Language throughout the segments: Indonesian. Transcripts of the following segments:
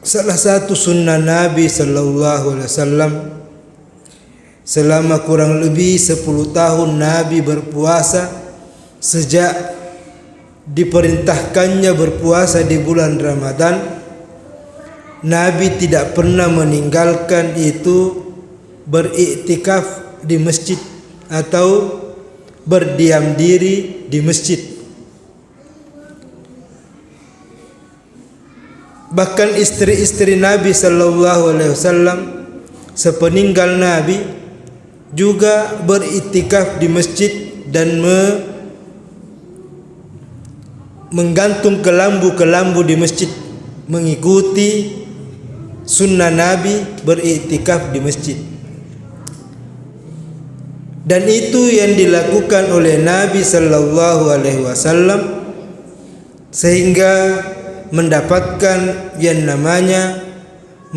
Salah satu sunnah Nabi sallallahu alaihi wasallam, selama kurang lebih 10 tahun Nabi berpuasa, sejak diperintahkannya berpuasa di bulan Ramadan, Nabi tidak pernah meninggalkan itu beriktikaf di masjid atau berdiam diri di masjid. Bahkan istri-istri Nabi sallallahu alaihi wasallam sepeninggal Nabi juga beriktikaf di masjid dan menggantung kelambu-kelambu di masjid, mengikuti sunnah Nabi beriktikaf di masjid. Dan itu yang dilakukan oleh Nabi sallallahu alaihi wasallam sehingga mendapatkan yang namanya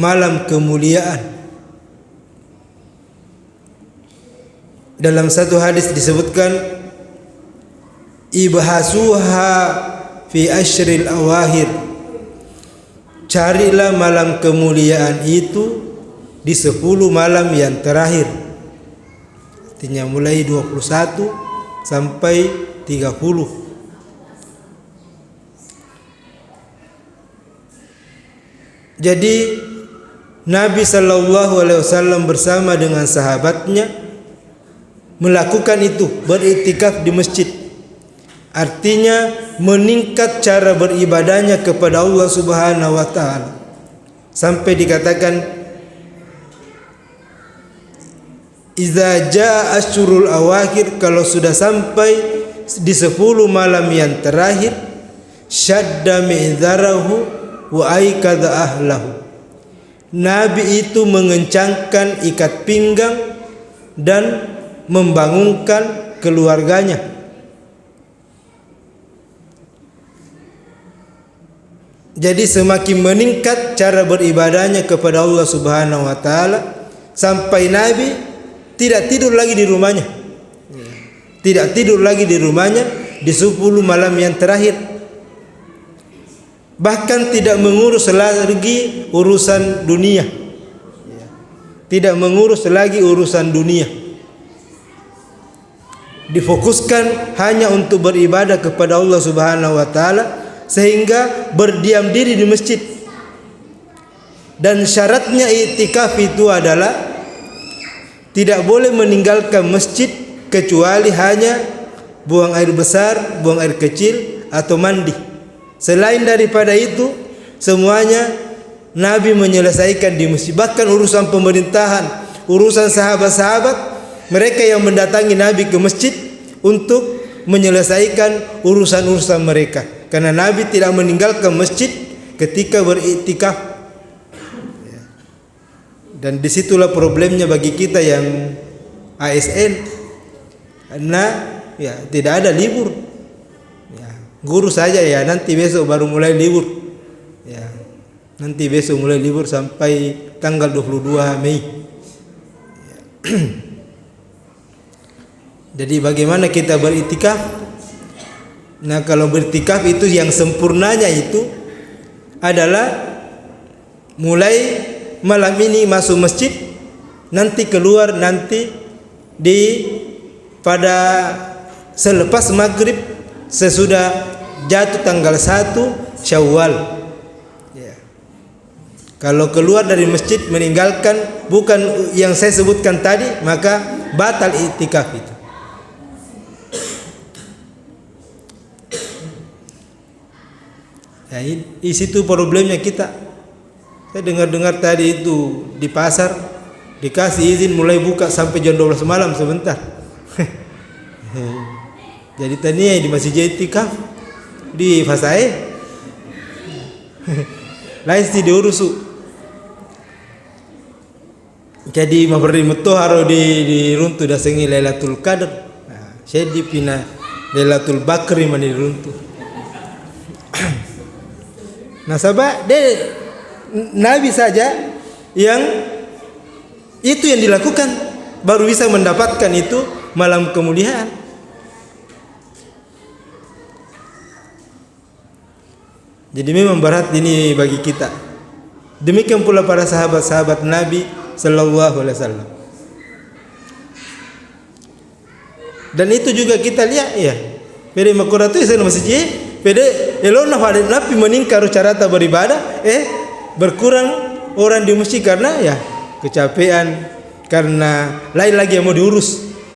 malam kemuliaan. Dalam satu hadis disebutkan, ibhasuha fi ashril awahir, carilah malam kemuliaan itu di 10 malam yang terakhir. Artinya mulai 21 sampai 30. Jadi Nabi sallallahu alaihi wasallam bersama dengan sahabatnya melakukan itu, beriktikaf di masjid. Artinya meningkat cara beribadahnya kepada Allah Subhanahu wa taala. Sampai dikatakan iza jaa asyurul awakhir, kalau sudah sampai di 10 malam yang terakhir, syadda mi'dzarahu wa aikadha ahlahu, Nabi itu mengencangkan ikat pinggang dan membangunkan keluarganya. Jadi semakin meningkat cara beribadahnya kepada Allah Subhanahu wa taala sampai Nabi tidak tidur lagi di rumahnya. Tidak tidur lagi di rumahnya di 10 malam yang terakhir. Bahkan tidak mengurus lagi urusan dunia. Tidak mengurus lagi urusan dunia. Difokuskan hanya untuk beribadah kepada Allah Subhanahu wa taala, sehingga berdiam diri di masjid. Dan syaratnya iktikaf itu adalah tidak boleh meninggalkan masjid kecuali hanya buang air besar, buang air kecil atau mandi. Selain daripada itu semuanya Nabi menyelesaikan di masjid. Bahkan urusan pemerintahan, urusan sahabat-sahabat, mereka yang mendatangi Nabi ke masjid untuk menyelesaikan urusan-urusan mereka, karena Nabi tidak meninggalkan masjid ketika beriktikaf. Dan disitulah problemnya bagi kita yang ASN, karena tidak ada libur. Guru saja nanti besok baru mulai libur. Nanti besok mulai libur sampai tanggal 22 Mei. Jadi bagaimana kita beriktikaf? Nah, kalau beriktikaf itu yang sempurnanya itu adalah mulai malam ini masuk masjid, nanti keluar nanti pada selepas maghrib, sesudah jatuh tanggal 1 Syawal. Kalau keluar dari masjid meninggalkan bukan yang saya sebutkan tadi, maka batal iktikaf itu. Di situ problemnya kita. Saya dengar tadi itu di pasar dikasih izin mulai buka sampai jam 12 malam sebentar. Jadi tadinya di masjid iktikaf di Fasae lain sih diurus. Jadi mabari mutoharo di runtuh dasengi Lailatul Qadar. Saya dipina Lailatul Bakri mani runtuh. Nah, sahabat, Nabi saja yang itu yang dilakukan baru bisa mendapatkan itu malam kemuliaan. Jadi memang berat ini bagi kita. Demikian pula para sahabat-sahabat Nabi sallallahu alaihi wasallam. Dan itu juga kita lihat ya. Pede makuratu isa masjid, pede elona pada Nabi meningkar cara beribadah, berkurang orang di masjid karena ya kecapean, karena lain lagi yang mau diurus.